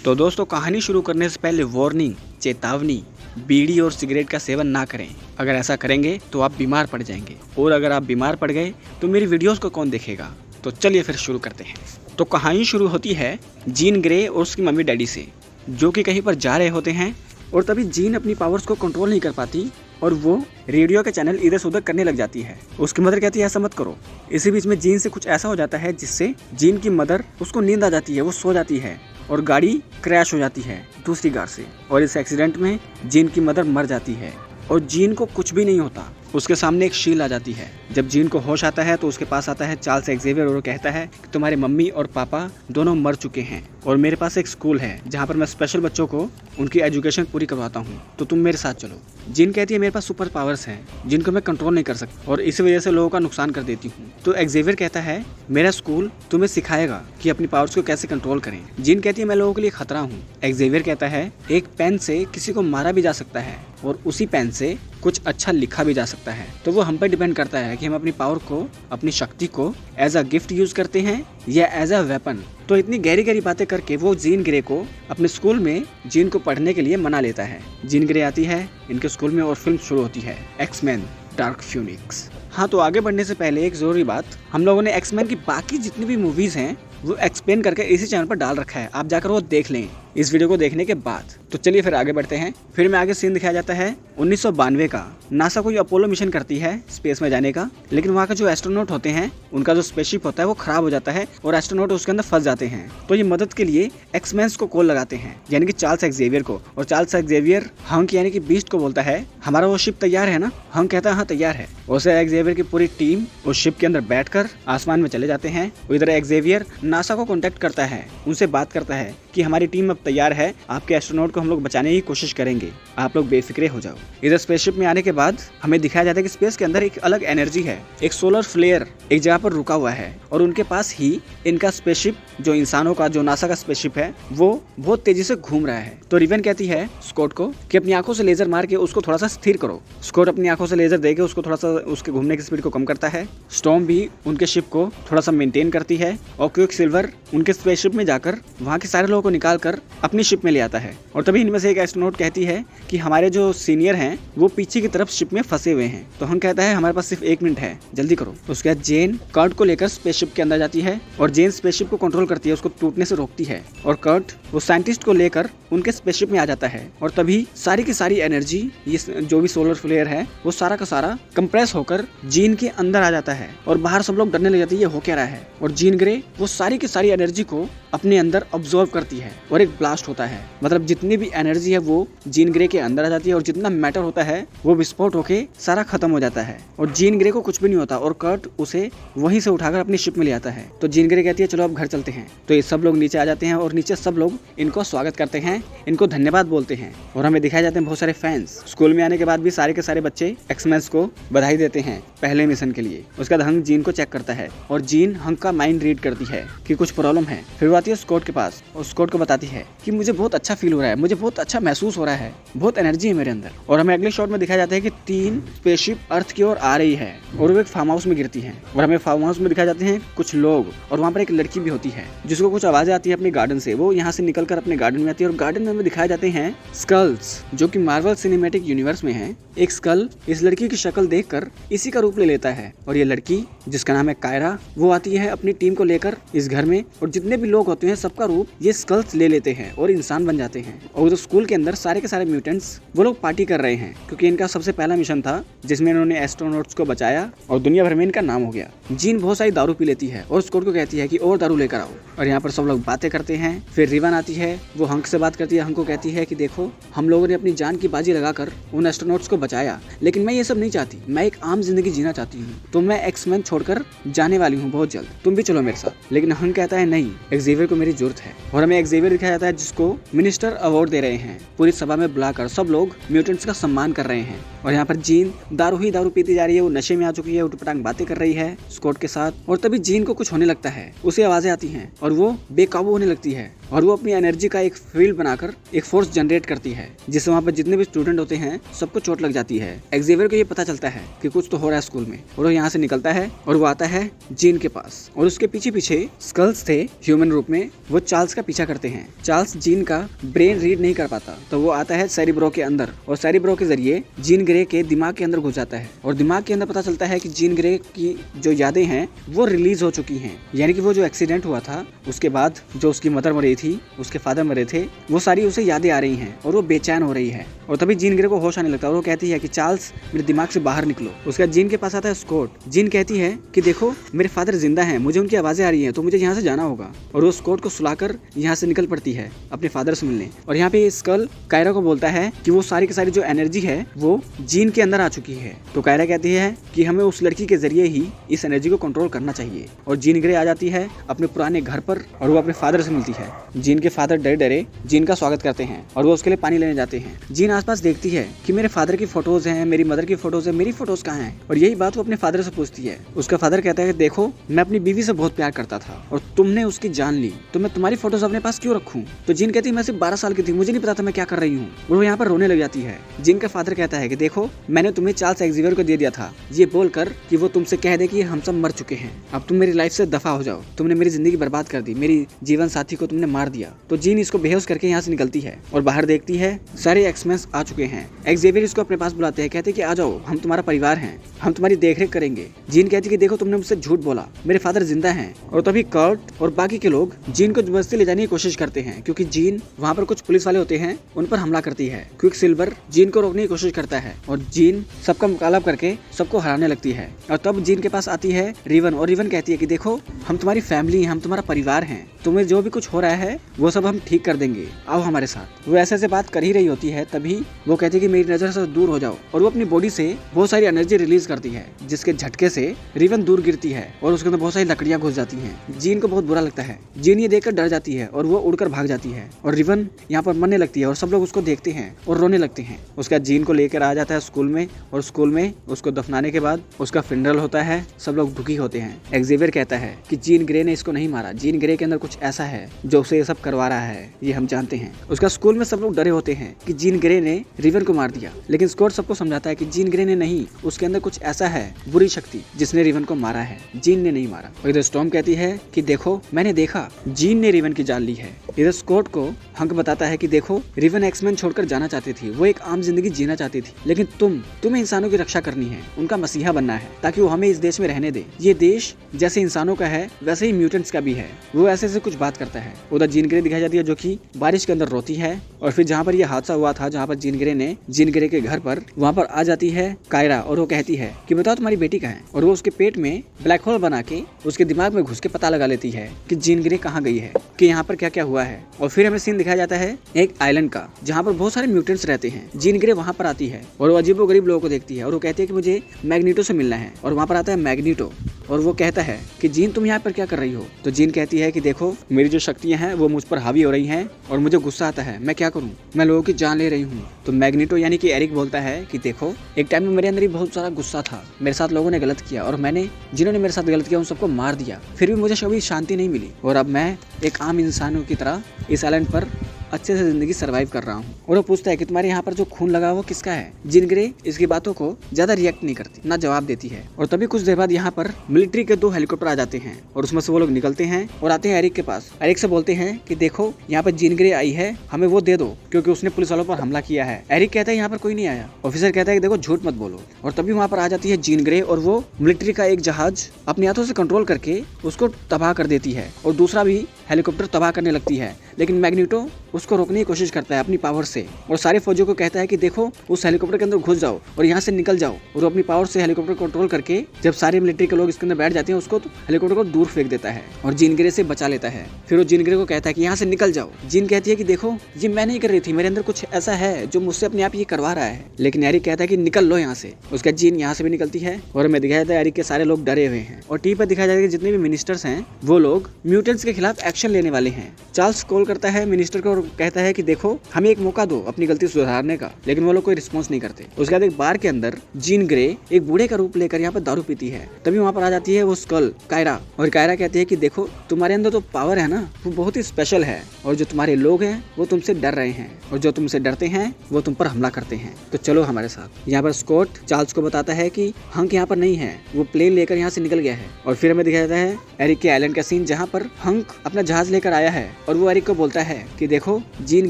तो दोस्तों, कहानी शुरू करने से पहले वार्निंग, चेतावनी, बीड़ी और सिगरेट का सेवन ना करें। अगर ऐसा करेंगे तो आप बीमार पड़ जाएंगे, और अगर आप बीमार पड़ गए तो मेरी वीडियोस को कौन देखेगा। तो चलिए फिर शुरू करते हैं। तो कहानी शुरू होती है जीन ग्रे और उसकी मम्मी डैडी से, जो कि कहीं पर जा रहे होते हैं। और तभी जीन अपनी पावर्स को कंट्रोल नहीं कर पाती और वो रेडियो के चैनल इधर से उधर करने लग जाती है। उसकी मदर कहती है ऐसा मत करो। इसी बीच में जीन से कुछ ऐसा हो जाता है जिससे जीन की मदर, उसको नींद आ जाती है, वो सो जाती है और गाड़ी क्रैश हो जाती है दूसरी कार से। और इस एक्सीडेंट में जीन की मदर मर जाती है और जीन को कुछ भी नहीं होता। उसके सामने एक शील आ जाती है। जब जीन को होश आता है तो उसके पास आता है चार्ल्स एक्जेवियर और वो कहता है कि तुम्हारे मम्मी और पापा दोनों मर चुके हैं और मेरे पास एक स्कूल है जहाँ पर मैं स्पेशल बच्चों को उनकी एजुकेशन पूरी करवाता हूँ, तो तुम मेरे साथ चलो। जीन कहती है मेरे पास सुपर पावर्स हैं जिनको मैं कंट्रोल नहीं कर सकता और इस वजह से लोगों का नुकसान कर देती हूँ। तो एक्जेवियर कहता है मेरा स्कूल तुम्हें सिखाएगा कि अपनी पावर्स को कैसे कंट्रोल करें। जीन कहती है मैं लोगों के लिए खतरा हूँ। एक्जेवियर कहता है एक पेन से किसी को मारा भी जा सकता है और उसी पेन से कुछ अच्छा लिखा भी जा सकता है। तो वो हम पर डिपेंड करता है कि हम अपनी पावर को, अपनी शक्ति को एज अ गिफ्ट यूज करते हैं या एज अ वेपन। तो इतनी गहरी गहरी बातें करके वो जीन ग्रे को अपने स्कूल में जीन को पढ़ने के लिए मना लेता है। जीन ग्रे आती है इनके स्कूल में और फिल्म शुरू होती है एक्समैन डार्क फ्यूनिक्स। हाँ, तो आगे बढ़ने से पहले एक जरूरी बात, हम लोगों ने एक्समैन की बाकी जितनी भी मूवीज हैं वो एक्सप्लेन करके इसी चैनल पर डाल रखा है, आप जाकर वो देख लें इस वीडियो को देखने के बाद। तो चलिए फिर आगे बढ़ते हैं। फिर में आगे सीन दिखाया जाता है 1992 का। नासा कोई अपोलो मिशन करती है स्पेस में जाने का, लेकिन वहाँ के जो एस्ट्रोनॉट होते हैं उनका जो स्पेसशिप होता है वो खराब हो जाता है और एस्ट्रोनॉट उसके अंदर फंस जाते हैं। तो ये मदद के लिए एक्समैन्स को कॉल लगाते हैं, यानी कि चार्ल्स एक्जेवियर को। और चार्ल्स एक्जेवियर हंक यानी कि बीस्ट को बोलता है हमारा वो शिप तैयार है ना। हंक कहता है हाँ तैयार है। उसे एक्जेवियर की पूरी टीम उस शिप के अंदर बैठकर आसमान में चले जाते हैं। इधर एक्जेवियर नासा को कॉन्टेक्ट करता है, उनसे बात करता है कि हमारी टीम अब तैयार है, आपके एस्ट्रोनॉट को हम लोग बचाने की कोशिश करेंगे, आप लोग बेफिक्रे हो जाओ। इधर स्पेसशिप में आने के बाद हमें दिखाया जाता है कि स्पेस के अंदर एक अलग एनर्जी है, एक सोलर फ्लेयर एक जगह पर रुका हुआ है और उनके पास ही इनका स्पेसशिप, जो इंसानों का, जो नासा का स्पेसशिप है, वो बहुत तेजी से घूम रहा है। तो रिवन कहती है स्कॉट को कि अपनी आंखों से लेजर मार के उसको थोड़ा सा स्थिर करो। स्कॉट अपनी आंखों से लेजर देके उसको थोड़ा सा उसके घूमने की स्पीड को कम करता है। स्टॉर्म भी उनके शिप को थोड़ा सा मेंटेन करती है और क्विकसिल्वर उनके स्पेसशिप में जाकर वहाँ के सारे लोगों को निकाल कर अपनी शिप में ले आता है। और तभी इनमें से एक एस्ट्रोनॉट कहती है कि हमारे जो सीनियर हैं वो पीछे की तरफ शिप में फंसे हुए हैं। तो हम कहता है हमारे पास सिर्फ 1 मिनट है, जल्दी करो। तो उसके बाद जेन कर्ट को लेकर स्पेसशिप के अंदर जाती है और जेन स्पेसशिप को कंट्रोल करती है, उसको टूटने से रोकती है। और कर्ट वो साइंटिस्ट को लेकर उनके स्पेसशिप में आ जाता है और तभी सारी की सारी एनर्जी, ये जो भी सोलर फ्लेयर है, वो सारा का सारा कंप्रेस होकर जीन के अंदर आ जाता है और बाहर सब लोग डरने लग जाते हैं ये हो क्या रहा है। और जीन ग्रे वो सारी की सारी एनर्जी को अपने अंदर ऑब्जॉर्व करती है और एक ब्लास्ट होता है, मतलब जितनी भी एनर्जी है वो जीन ग्रे के अंदर आ जाती है और जितना मैटर होता है वो विस्फोट होके सारा खत्म हो जाता है और जीन ग्रे को कुछ भी नहीं होता और कर्ट उसे वहीं से उठाकर अपनी शिप में ले आता है। तो जीन ग्रे कहती है चलो अब घर चलते हैं। तो ये सब लोग नीचे आ जाते हैं और नीचे सब लोग इनको स्वागत करते हैं, इनको धन्यवाद बोलते हैं और हमें दिखाए जाते हैं बहुत सारे फैंस। स्कूल में आने के बाद भी सारे के सारे बच्चे एक्समैन्स को बधाई देते हैं पहले मिशन के लिए। उसके बाद हंक जीन को चेक करता है और जीन हंक का माइंड रीड करती है कि कुछ प्रॉब्लम है। फिर वो आती है स्कॉट के पास और स्कॉट को बताती है कि मुझे बहुत अच्छा फील हो रहा है, मुझे बहुत अच्छा महसूस हो रहा है, बहुत एनर्जी है मेरे अंदर। और हमें अगले शॉट में दिखाया जाता है कि 3 स्पेसशिप अर्थ की ओर आ रही है और वो एक फार्म हाउस में गिरती है और हमें फार्म हाउस में दिखाए जाते हैं कुछ लोग और वहाँ पर एक लड़की भी होती है जिसको कुछ आवाजें आती है अपने गार्डन से। वो यहाँ से निकलकर अपने गार्डन में आती है और गार्डन में हमें दिखाए जाते हैं स्कल्स, जो कि मार्वल सिनेमैटिक यूनिवर्स में है। एक स्कल इस लड़की की शक्ल देखकर इसी का रूप ले लेता है और ये लड़की, जिसका नाम है कायरा, वो आती है अपनी टीम को लेकर इस घर में और जितने भी लोग होते हैं सबका रूप ये स्कल्स ले लेते हैं और इंसान बन जाते हैं। और उधर स्कूल के अंदर सारे के सारे म्यूटेंट्स वो लोग पार्टी कर रहे हैं क्योंकि इनका सबसे पहला मिशन था जिसमें इन्होंने एस्ट्रोनॉट्स को बचाया और दुनिया भर में इनका नाम हो गया। जीन बहुत सारी दारू पी लेती है और स्कॉट को कहती है कि और दारू लेकर आओ और यहाँ पर सब लोग बातें करते हैं। फिर रिवन आती है, वो हंक से बात करती है। हंक को कहती है कि देखो हम लोगों ने अपनी जान की बाजी लगाकर उन एस्ट्रोनॉट्स को बचाया, लेकिन मैं ये सब नहीं चाहती, मैं एक आम जिंदगी जीना चाहती हूँ। तो मैं एक्समैन छोड़कर जाने वाली हूँ बहुत जल्द, तुम भी चलो मेरे साथ। लेकिन हंक कहता है नहीं, एक्जेवियर को मेरी जरूरत है। और हमें एक्जेवियर दिखाया जाता है जिसको मिनिस्टर अवार्ड दे रहे हैं। पूरी सभा में बुलाकर सब लोग म्यूटेंट्स का सम्मान कर रहे हैं और यहाँ पर जीन दारू ही दारू पीती जा रही है, वो नशे में आ चुकी है, उठपटांग बातें कर रही है स्कॉट के साथ। और तभी जीन को कुछ होने लगता है, उसे आवाजें आती हैं और वो बेकाबू होने लगती है और वो अपनी एनर्जी का एक फील्ड बनाकर एक फोर्स जनरेट करती है, जिससे वहाँ पर जितने भी स्टूडेंट होते हैं सबको चोट लग जाती है। एक्जेवियर को ये पता चलता है कि कुछ तो हो रहा है स्कूल में, और वो यहाँ से निकलता है और वो आता है जीन के पास, और उसके पीछे पीछे स्कल्स थे ह्यूमन रूप में। वो चार्ल्स का पीछा करते हैं। चार्ल्स जीन का ब्रेन रीड नहीं कर पाता, तो वो आता है सेरिब्रो के अंदर, और सेरिब्रो के जरिए जीन ग्रे के दिमाग के अंदर घुस जाता है, और दिमाग के अंदर पता चलता है कि जीन ग्रे की जो यादें हैं वो रिलीज हो चुकी हैं। यानी कि वो जो एक्सीडेंट हुआ था उसके बाद जो उसकी मदर मरी थी, उसके फादर मरे थे, वो सारी उसे यादें आ रही हैं और वो बेचैन हो रही है। और तभी जीन ग्रे को होश आने लगता है और वो कहती है कि चार्ल्स मेरे दिमाग से बाहर निकलो। उसके बाद जीन के पास आता है स्कॉट। जीन कहती है कि देखो मेरे फादर जिंदा हैं, मुझे उनकी आवाजें आ रही हैं, तो मुझे यहाँ से जाना होगा। और वो स्कॉट को सुलाकर यहाँ से निकल पड़ती है अपने फादर से मिलने। और यहाँ पे स्कल कायरा को बोलता है कि वो सारी की सारी जो एनर्जी है वो जीन के अंदर आ चुकी है। तो कायरा कहती है कि हमें उस लड़की के जरिए ही इस एनर्जी को कंट्रोल करना चाहिए। और जीन ग्रे आ जाती है अपने पुराने घर पर और वो अपने फादर से मिलती है। जीन के फादर डरे डरे जीन का स्वागत करते हैं और वो उसके लिए पानी लेने जाते हैं। जीन आसपास देखती है कि मेरे फादर की फोटोज हैं, मेरी मदर की फोटोज है, मेरी फोटोज कहाँ हैं? और यही बात वो अपने फादर से पूछती है। उसका फादर कहता है कि देखो मैं अपनी बीवी से बहुत प्यार करता था और तुमने उसकी जान ली, तो मैं तुम्हारी फोटोज अपने पास क्यों रखूं? तो जीन कहती है मैं सिर्फ 12 साल की थी, मुझे नहीं पता था मैं क्या कर रही हूँ। वो यहाँ पर रोने लग जाती है। जीन का फादर कहता है कि देखो मैंने तुम्हें चार्ल्स एक्जेवियर को दे दिया था, ये बोलकर कि वो तुमसे कह दे कि हम सब मर चुके हैं, अब तुम मेरी लाइफ से दफा हो जाओ, तुमने मेरी जिंदगी बर्बाद कर दी, मेरी जीवन साथी को तुमने मार दिया। तो जीन इसको बेहोश करके यहाँ से निकलती है और बाहर देखती है सारे एक्समैन आ चुके हैं। एक्जेवियर इसको अपने पास बुलाते हैं, कहते हैं कि आ जाओ, हम तुम्हारा परिवार हैं, हम तुम्हारी देखरेख करेंगे। जीन कहती है कि देखो तुमने मुझसे झूठ बोला, मेरे फादर जिंदा हैं। और तभी कर्ट और बाकी के लोग जीन को जबरदस्ती ले जाने की कोशिश करते हैं, क्योंकि जीन वहाँ पर कुछ पुलिस वाले होते हैं, उन पर हमला करती है। क्विक सिल्वर जीन को रोकने की कोशिश करता है और जीन सबका मुकाबला करके सबको हराने लगती है। और तब जीन के पास आती है रिवन, और रिवन कहती है कि देखो हम तुम्हारी फैमिली हैं, हम तुम्हारा परिवार हैं, तुम्हें जो भी कुछ हो रहा है वो सब हम ठीक कर देंगे, आओ हमारे साथ। वो ऐसे बात कर ही रही होती है, तभी वो कहती है कि मेरी नजर से दूर हो जाओ, और वो अपनी बॉडी से बहुत सारी एनर्जी रिलीज करती है, जिसके झटके से रिवन दूर गिरती है और उसके अंदर बहुत सारी लकड़ियां घुस जाती हैं। जीन को बहुत बुरा लगता है। जीन ये देखकर डर जाती है और वो उड़कर भाग जाती है, और रिवन यहाँ पर मरने लगती है और सब लोग उसको देखते हैं और रोने लगते हैं। उसके बाद जीन को लेकर आ जाता है स्कूल में, और स्कूल में उसको दफनाने के बाद उसका फ्यूनरल होता है, सब लोग दुखी होते हैं। एक्जेवियर कहता है कि जीन ग्रे ने इसको नहीं मारा, जीन ग्रे के अंदर कुछ ऐसा है जो उसे ये सब करवा रहा है, ये हम जानते हैं। उसका स्कूल में सब लोग डरे होते हैं कि जीन ग्रे ने रिवन को मार दिया, लेकिन स्कॉट सबको समझाता है कि जीन ग्रे ने नहीं, उसके अंदर कुछ ऐसा है, बुरी शक्ति, जिसने रिवन को मारा है, जीन ने नहीं मारा। और इधर स्टॉर्म कहती है कि देखो मैंने देखा जीन ने रिवन की जान ली है। इधर स्कॉट को हंक बताता है कि देखो रिवन एक्समैन छोड़कर जाना चाहती थी, वो एक आम जिंदगी जीना चाहती थी, लेकिन तुम्हें इंसानों की रक्षा करनी है, उनका मसीहा बनना है, ताकि वो हमें इस देश में रहने दे। ये देश जैसे इंसानों का है वैसे ही म्यूटेंट्स का भी है। वो ऐसे कुछ बात करता है। उधर जीन ग्रे दिखाई जाती है जो कि बारिश के अंदर रोती है, और फिर जहाँ पर यह हादसा हुआ था, जहाँ पर जीन ग्रे के घर पर, वहाँ पर आ जाती है कायरा और वो कहती है कि बताओ तुम्हारी बेटी कहाँ है। और वो उसके पेट में ब्लैक होल बना के उसके दिमाग में घुस के पता लगा लेती है कि जीन ग्रे कहाँ गई है, कि यहाँ पर क्या क्या हुआ है। और फिर हमें सीन दिखाया जाता है एक आइलैंड का, जहाँ पर बहुत सारे म्यूटेंट्स रहते हैं। जीन ग्रे वहाँ पर आती है और वो अजीबोगरीब लोगों को देखती है और वो कहती है कि मुझे मैग्नीटो से मिलना है। और वहाँ पर आता है मैग्नीटो और वो कहता है कि जीन तुम यहाँ पर क्या कर रही हो। तो जीन कहती है कि देखो मेरी जो शक्तियाँ हैं वो मुझ पर हावी हो रही हैं और मुझे गुस्सा आता है, मैं क्या करूँ, मैं लोगों की जान ले रही हूँ। तो मैग्नीटो यानी कि एरिक बोलता है कि देखो एक टाइम में मेरे अंदर ही बहुत सारा गुस्सा था, मेरे साथ लोगों ने गलत किया और मैंने जिन्होंने मेरे साथ गलत किया उन सबको मार दिया, फिर भी मुझे कभी शांति नहीं मिली, और अब मैं एक आम इंसानों की तरह इस आइलैंड पर अच्छे से जिंदगी सरवाइव कर रहा हूँ। और वो पूछता है कि तुम्हारे यहाँ पर जो खून लगा वो किसका है। जीन ग्रे इसकी बातों को ज्यादा रिएक्ट नहीं करती, ना जवाब देती है। और तभी कुछ देर बाद यहाँ पर मिलिट्री के 2 हेलीकॉप्टर आ जाते हैं और उसमें से वो लोग निकलते हैं और आते हैं एरिक के पास। एरिक से बोलते हैं कि देखो यहाँ पर जीन ग्रे आई है, हमें वो दे दो क्योंकि उसने पुलिस वालों पर हमला किया है। एरिक कहता है यहाँ पर कोई नहीं आया। ऑफिसर कहता है कि देखो झूठ मत बोलो। और तभी वहाँ पर आ जाती है जीन ग्रे और वो मिलिट्री का एक जहाज अपने हाथों से कंट्रोल करके उसको तबाह कर देती है और दूसरा भी हेलीकॉप्टर तबाह करने लगती है। लेकिन मैग्नीटो उसको रोकने की कोशिश करता है अपनी पावर से और सारे फौजियों को कहता है कि देखो उस हेलीकॉप्टर के अंदर घुस जाओ और यहाँ से निकल जाओ। और वो अपनी पावर से हेलीकॉप्टर कंट्रोल करके जब सारे मिलिट्री के लोग इसके अंदर बैठ जाते हैं उसको तो हेलीकॉप्टर को दूर फेंक देता है और जीन ग्रे से बचा लेता है। फिर वो जीन ग्रे को कहता है कि यहाँ से निकल जाओ। जीन कहती है कि देखो ये मैं नहीं कर रही थी, मेरे अंदर कुछ ऐसा है जो मुझसे अपने आप ये करवा रहा है। लेकिन एरिक कहता है कि निकल लो यहाँ से। उसका जीन यहाँ से भी निकलती है और हमें दिखाया जाता है एरिक के सारे लोग डरे हुए हैं और टीवी पर दिखाया जाता है कि जितने भी मिनिस्टर्स हैं वो लोग म्यूटेंट्स के खिलाफ एक्शन लेने वाले हैं। चार्ल्स कॉल करता है मिनिस्टर को और कहता है कि देखो हमें एक मौका दो अपनी गलती सुधारने का, लेकिन वो लोग कोई रिस्पॉन्स नहीं करते। उसके बाद एक बार के अंदर जीन ग्रे एक बूढ़े का रूप लेकर यहाँ पर दारू पीती है। तभी वहाँ पर आ जाती है वो स्कल कायरा, और कायरा कहती है कि देखो तुम्हारे अंदर तो पावर है ना, वो बहुत ही स्पेशल है, और जो तुम्हारे लोग हैं वो तुमसे डर रहे हैं, और जो तुमसे डरते हैं वो तुम पर हमला करते हैं, तो चलो हमारे साथ। यहाँ पर स्कॉट चार्ल्स को बताता है कि हंक यहाँ पर नहीं है, वो प्लेन लेकर यहाँ से निकल गया है। और फिर हमें दिखाया जाता है एरिक के आइलैंड का सीन, जहाँ पर हंक अपना जहाज लेकर आया है और वो एरिक को बोलता है कि देखो जीन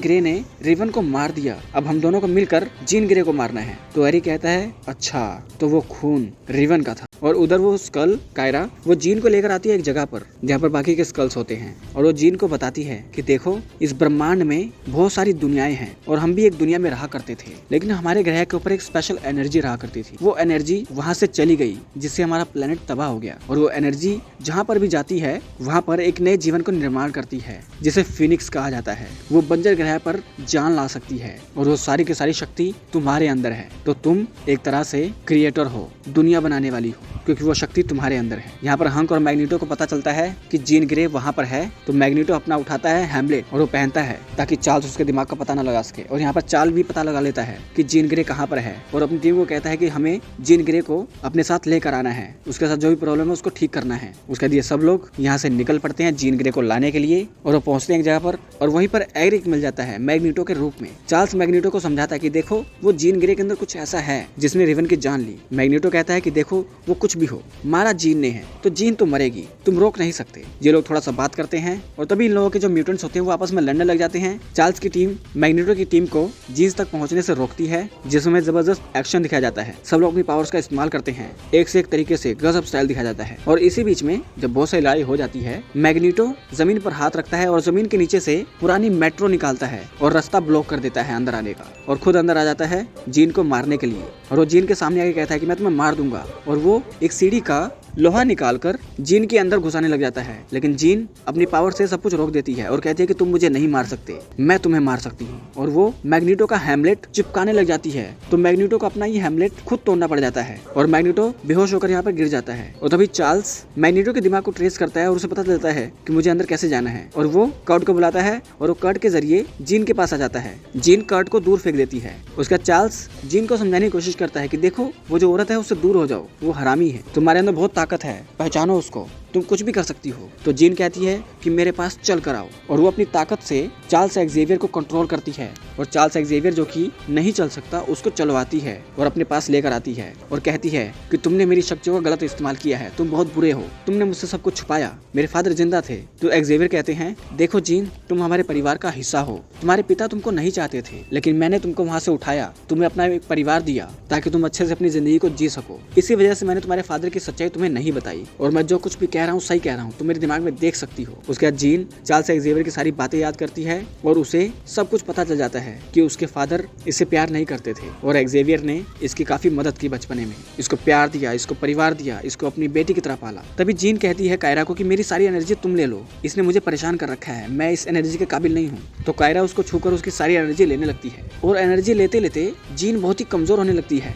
ग्रे ने रिवन को मार दिया, अब हम दोनों को मिलकर जीन ग्रे को मारना है। तो एरिक कहता है अच्छा, तो वो खून रिवन का था। और उधर वो स्कल कायरा वो जीन को लेकर आती है एक जगह पर जहाँ पर बाकी के स्कल्स होते हैं, और वो जीन को बताती है कि देखो इस ब्रह्मांड में बहुत सारी दुनियाएं हैं, और हम भी एक दुनिया में रहा करते थे, लेकिन हमारे ग्रह के ऊपर एक स्पेशल एनर्जी रहा करती थी। वो एनर्जी वहाँ से चली गई, जिससे हमारा प्लेनेट तबाह हो गया, और वो एनर्जी जहाँ पर भी जाती है वहाँ पर एक नए जीवन को निर्माण करती है, जिसे फिनिक्स कहा जाता है। वो बंजर ग्रह पर जान ला सकती है, और वो सारी की सारी शक्ति तुम्हारे अंदर है, तो तुम एक तरह से क्रिएटर हो, दुनिया बनाने वाली हो, क्योंकि वो शक्ति तुम्हारे अंदर है। यहाँ पर हंक और मैग्नीटो को पता चलता है कि जीन ग्रे वहाँ पर है, तो मैग्नीटो अपना उठाता है हैमलेट और वो पहनता है ताकि चार्ल्स उसके दिमाग का पता न लगा सके। और यहाँ पर चार्ल्स भी पता लगा लेता है कि जीन ग्रे कहाँ पर है, और अपनी टीम को कहता है कि हमें जीन ग्रे को अपने साथ लेकर आना है, उसके साथ जो भी प्रॉब्लम है उसको ठीक करना है। उसके बाद ये सब लोग यहाँ से निकल पड़ते हैं जीन ग्रे को लाने के लिए, और वो पहुंचते हैं एक जगह पर, और वहीं पर एरिक मिल जाता है मैग्नीटो के रूप में। चार्ल्स मैग्नीटो को समझाता है कि देखो वो जीन ग्रे के अंदर कुछ ऐसा है जिसने रिवन की जान ली। मैग्नीटो कहता है कि देखो वो कुछ भी हो, मारा जीन ने है तो जीन तो मरेगी, तुम रोक नहीं सकते। ये लोग थोड़ा सा बात करते हैं, और तभी इन लोगों के जो म्यूटेंट्स होते हैं वो आपस में लड़ने लग जाते हैं। चार्ल्स की टीम मैग्नीटो की टीम को जीन्स तक पहुंचने से रोकती है, जिसमें जबरदस्त एक्शन दिखाया जाता है। सब लोग अपनी पावर्स का इस्तेमाल करते हैं, एक से एक तरीके से गजब स्टाइल दिखाया जाता है। और इसी बीच में जब बहुत सारी लड़ाई हो जाती है, मैग्नीटो जमीन पर हाथ रखता है और जमीन के नीचे से पुरानी मेट्रो निकालता है और रास्ता ब्लॉक कर देता है अंदर आने का, और खुद अंदर आ जाता है जीन को मारने के लिए। और वो जीन के सामने आके कहता है कि मैं तुम्हें मार दूंगा, और वो एक सीढ़ी का लोहा निकालकर जीन के अंदर घुसाने लग जाता है, लेकिन जीन अपनी पावर से सब कुछ रोक देती है और कहती है कि तुम मुझे नहीं मार सकते, मैं तुम्हें मार सकती हूँ। और वो मैग्नीटो का हैमलेट चिपकाने लग जाती है, तो मैग्नीटो को अपना ये हैमलेट खुद तोड़ना पड़ जाता है, और मैग्नीटो बेहोश होकर यहाँ पर गिर जाता है। और तभी चार्ल्स मैग्नीटो के दिमाग को ट्रेस करता है और उसे पता चलता है कि मुझे अंदर कैसे जाना है, और वो कर्ट को बुलाता है, और वो कर्ट के जरिए जीन के पास आ जाता है। जीन कर्ट को दूर फेंक देती है। उसका चार्ल्स जीन को समझाने की कोशिश करता है कि देखो वो जो औरत है उससे दूर हो जाओ, वो हरामी है, तुम्हारे अंदर बहुत ताकत है, पहचानो उसको, तुम कुछ भी कर सकती हो। तो जीन कहती है कि मेरे पास चल कर आओ, और वो अपनी ताकत से चार्ल्स एक्जेवियर को कंट्रोल करती है, और चार्ल्स एक्जेवियर जो कि नहीं चल सकता उसको चलवाती है और अपने पास लेकर आती है, और कहती है कि तुमने मेरी शक्तियों का गलत इस्तेमाल किया है, तुम बहुत बुरे हो, तुमने मुझसे सब कुछ छुपाया, मेरे फादर जिंदा थे। तो एक्जेवियर कहते हैं देखो जीन, तुम हमारे परिवार का हिस्सा हो, तुम्हारे पिता तुमको नहीं चाहते थे, लेकिन मैंने तुमको वहाँ से उठाया, तुम्हें अपना एक परिवार दिया ताकि तुम अच्छे से अपनी जिंदगी को जी सको। इसी वजह से मैंने तुम्हारे फादर की सच्चाई तुम्हें नहीं बताई, और मैं जो कुछ भी कह रहा हूँ सही कह रहा हूँ, तुम मेरे दिमाग में देख सकती हो। उसके बाद जीन चार्ल्स एक्जेवियर की सारी बातें याद करती है, और उसे सब कुछ पता चल जाता है कि उसके फादर इससे प्यार नहीं करते थे, और एक्जेवियर ने इसकी काफी मदद की बचपने में, इसको प्यार दिया, इसको परिवार दिया, इसको अपनी बेटी की तरह पाला। तभी जीन कहती है कायरा को कि मेरी सारी एनर्जी तुम ले लो, इसने मुझे परेशान कर रखा है, मैं इस एनर्जी के काबिल नहीं हूँ। तो कायरा उसको छूकर उसकी सारी एनर्जी लेने लगती है, और एनर्जी लेते लेते जीन बहुत ही कमजोर होने लगती है।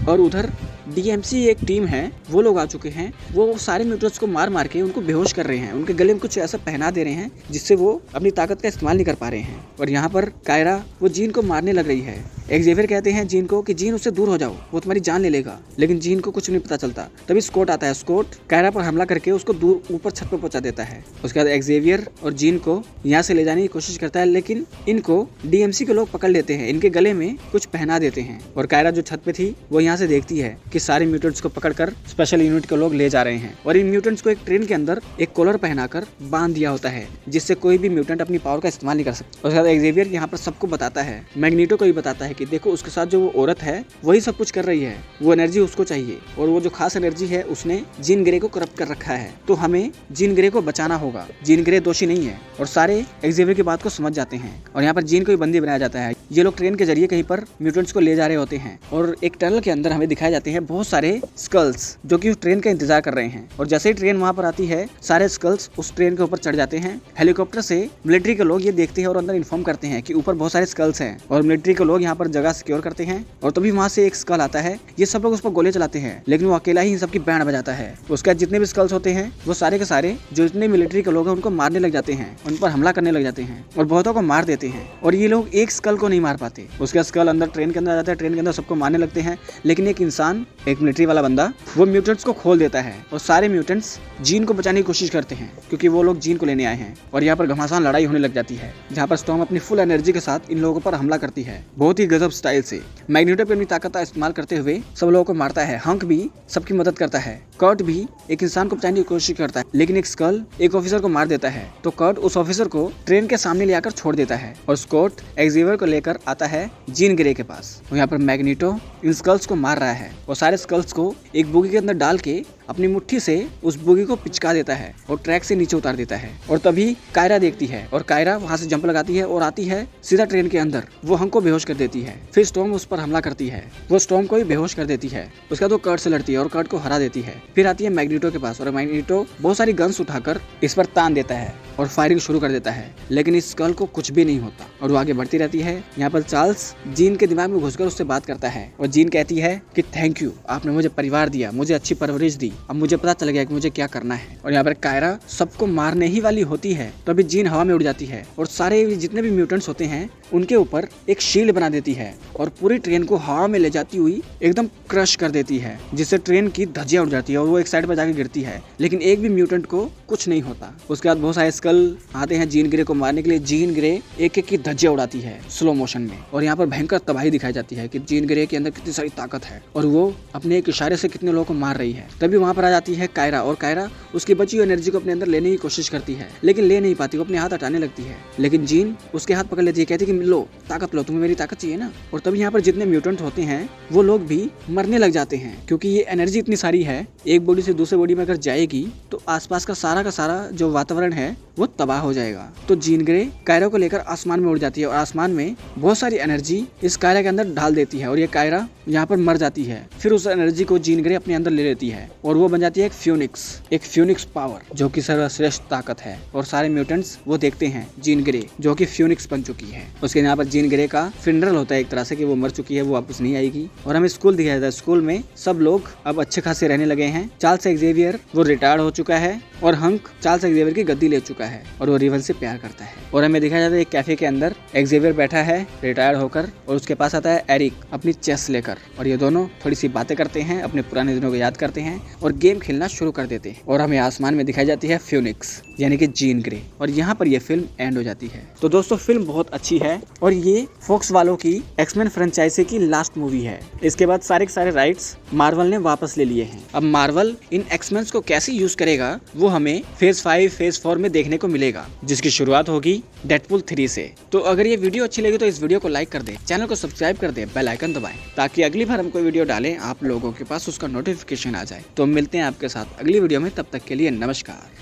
और उधर डीएमसी एक टीम है, वो लोग आ चुके हैं, वो सारे म्यूटेंट्स को मार मार के उनको बेहोश कर रहे हैं, उनके गले में कुछ ऐसा पहना दे रहे हैं जिससे वो अपनी ताकत का इस्तेमाल नहीं कर पा रहे हैं। और यहाँ पर कायरा वो जीन को मारने लग रही है। एक्जेवियर कहते हैं जीन को कि जीन उससे दूर हो जाओ, वो तुम्हारी जान ले लेगा, लेकिन जीन को कुछ नहीं पता चलता। तभी स्कॉट आता है, स्कॉट कायरा पर हमला करके उसको दूर ऊपर छत पर पहुंचा देता है। उसके बाद एक्जेवियर और जीन को यहाँ से ले जाने की कोशिश करता है, लेकिन इनको डीएमसी के लोग पकड़ लेते हैं, इनके गले में कुछ पहना देते हैं। और कायरा जो छत पे थी वो यहाँ से देखती है कि सारे म्यूटेंट्स को पकड़कर स्पेशल यूनिट के लोग ले जा रहे हैं, और इन म्यूटेंट्स को एक ट्रेन के अंदर एक कॉलर पहनाकर बांध दिया होता है, जिससे कोई भी म्यूटेंट अपनी पावर का इस्तेमाल नहीं कर सकता। उसके बाद एक्जेवियर यहाँ पर सबको बताता है, मैग्नीटो को भी बताता है कि देखो उसके साथ जो वो औरत है वही सब कुछ कर रही है, वो एनर्जी उसको चाहिए, और वो जो खास एनर्जी है उसने जीन ग्रे को करप्ट कर रखा है, तो हमें जीन ग्रे को बचाना होगा। जीन ग्रे दोषी नहीं है, और सारे एक्जेवियर की बात को समझ जाते हैं, और यहाँ पर जीन को भी बंदी बनाया जाता है। ये लोग ट्रेन के जरिए कहीं पर म्यूटेंट्स को ले जा रहे होते हैं और एक टनल के अंदर हमें दिखाए जाते हैं बहुत सारे स्कल्स जो कि उस ट्रेन का इंतजार कर रहे हैं। और जैसे ही ट्रेन वहां पर आती है सारे स्कल्स उस ट्रेन के ऊपर चढ़ जाते हैं। हेलीकॉप्टर से मिलिट्री के लोग ये देखते हैं और अंदर इन्फॉर्म करते हैं कि ऊपर बहुत सारे स्कल्स हैं और मिलिट्री के लोग यहाँ पर जगह सिक्योर करते हैं। और तभी वहां से एक स्कल आता है। ये सब लोग उस पर गोले चलाते हैं लेकिन वो अकेला ही इन सबकी बैंड बजाता है। उसके बाद जितने भी स्कल्स होते हैं वो सारे के सारे जो इतने मिलिट्री के लोग हैं उनको मारने लग जाते हैं, उन पर हमला करने लग जाते हैं और बहुतों को मार देते हैं। और ये लोग एक स्कल को नहीं मार पाते। उसके स्कल अंदर ट्रेन के अंदर आ जाता है, ट्रेन के अंदर सबको मारने लगते हैं। लेकिन एक इंसान, एक मिलिट्री वाला बंदा, वो म्यूटेंट्स को खोल देता है और सारे म्यूटेंट्स जीन को बचाने की कोशिश करते हैं क्योंकि वो लोग जीन को लेने आए हैं। और यहाँ पर घमासान लड़ाई होने लग जाती है जहाँ पर स्टॉर्म अपनी फुल एनर्जी के साथ इन लोगों पर हमला करती है बहुत ही गजब स्टाइल से। मैग्नेटो अपनी ताकत का इस्तेमाल करते हुए सब लोगों को मारता है। हंक भी सबकी मदद करता है। कर्ट भी एक इंसान को बचाने की कोशिश करता है लेकिन एक स्कल एक ऑफिसर को मार देता है तो कर्ट उस ऑफिसर को ट्रेन के सामने ले आकर छोड़ देता है और स्कॉट एक्सेवियर को लेकर आता है जीन ग्रे के पास। और यहाँ पर मैग्नेटो इन स्कल्स को मार रहा है और सारे स्कल्स को एक बोगी के अंदर डाल के अपनी मुट्ठी से उस बोगी को पिचका देता है और ट्रैक से नीचे उतार देता है। और तभी कायरा देखती है और कायरा वहां से जंप लगाती है और आती है सीधा ट्रेन के अंदर। वो हंक को बेहोश कर देती है। फिर स्टॉर्म उस पर हमला करती है, वो स्टॉर्म को भी बेहोश कर देती है। उसके बाद वो कर्ट से लड़ती है और कर्ट को हरा देती है। फिर आती है मैग्नेटो के पास और मैग्नेटो बहुत सारी गन्स उठाकर इस पर तान देता है और फायरिंग शुरू कर देता है लेकिन इस स्कल को कुछ भी नहीं होता और वो आगे बढ़ती रहती है। यहाँ पर चार्ल्स जीन के दिमाग में घुसकर उससे बात करता है और जीन कहती है कि थैंक यू, आपने मुझे परिवार दिया, मुझे अच्छी परवरिश दी, अब मुझे पता चल गया कि मुझे क्या करना है। और यहाँ पर कायरा सबको मारने ही वाली होती है तो अभी जीन हवा में उड़ जाती है और सारे जितने भी म्यूटेंट्स होते हैं उनके ऊपर एक शील्ड बना देती है और पूरी ट्रेन को हवा में ले जाती हुई एकदम क्रश कर देती है जिससे ट्रेन की धज्जियां उड़ जाती है और वो एक साइड पर जाके गिरती है लेकिन एक भी म्यूटेंट को कुछ नहीं होता। उसके बाद बहुत सारे स्कल आते हैं जीन ग्रे को मारने के लिए। जीन ग्रे एक एक की धज्जियां उड़ाती है स्लो मोशन में और यहाँ पर भयंकर तबाही दिखाई जाती है कि जीन ग्रे के अंदर कितनी सारी ताकत है और वो अपने एक इशारे से कितने लोगों को मार रही है। तभी वहां पर आ जाती है कायरा और कायरा उसकी बची हुई एनर्जी को अपने अंदर लेने की कोशिश करती है लेकिन ले नहीं पाती। वो अपने हाथ हटाने लगती है लेकिन जीन उसके हाथ पकड़ लेती है, कहती है कि लो ताकत लो, तुम्हें मेरी ताकत चाहिए ना। और तभी यहाँ पर जितने म्यूटेंट होते हैं वो लोग भी मरने लग जाते हैं क्योंकि ये एनर्जी इतनी सारी है, एक बॉडी से दूसरे बॉडी में अगर जाएगी तो आसपास का सारा जो वातावरण है वो तबाह हो जाएगा। तो जीन ग्रे कायरा को लेकर आसमान में उड़ जाती है और आसमान में बहुत सारी एनर्जी इस कायरा के अंदर डाल देती है और ये कायरा यहाँ पर मर जाती है। फिर उस एनर्जी को जीन ग्रे अपने अंदर ले लेती है और वो बन जाती है एक फ्यूनिक्स पावर जो कि सर्वश्रेष्ठ ताकत है। और सारे म्यूटेंट्स वो देखते हैं जीन ग्रे जो कि फ्यूनिक्स बन चुकी है। उसके यहाँ पर जीन ग्रे का फिनरल होता है एक तरह से कि वो मर चुकी है, वो वापस नहीं आएगी। और हमें स्कूल दिखाया जाता है, स्कूल में सब लोग अब अच्छे खासे रहने लगे हैं। चार्ल्स एक्सेवियर वो रिटायर्ड हो चुका है और हंक चार्ल्स एक्सेवियर की गद्दी ले चुका है और वो रिवन से प्यार करता है। और हमें दिखाया जाता है एक कैफे के अंदर एक्सेवियर बैठा है रिटायर्ड होकर और उसके पास आता है एरिक अपनी चेस लेकर और ये दोनों थोड़ी सी बातें करते हैं, अपने पुराने दिनों को याद करते हैं और गेम खेलना शुरू कर देते हैं। और हमें आसमान में दिखाई जाती है फ्यूनिक्स यानी कि जीन ग्रे और यहाँ पर यह फिल्म एंड हो जाती है। तो दोस्तों फिल्म बहुत अच्छी है और ये फॉक्स वालों की एक्समैन फ्रेंचाइजी की लास्ट मूवी है। इसके बाद सारे के सारे राइट्स मार्वल ने वापस ले लिए हैं। अब मार्वल इन एक्समैन्स को कैसे यूज करेगा वो हमें फेज 5 फेज 4 में देखने को मिलेगा जिसकी शुरुआत होगी डेडपूल 3 से। तो अगर ये वीडियो अच्छी लगी तो इस वीडियो को लाइक कर दे, चैनल को सब्सक्राइब कर दे, बेल आइकन दबाएं ताकि अगली बार हम कोई वीडियो डालें आप लोगों के पास उसका नोटिफिकेशन आ जाए। तो मिलते हैं आपके साथ अगली वीडियो में, तब तक के लिए नमस्कार।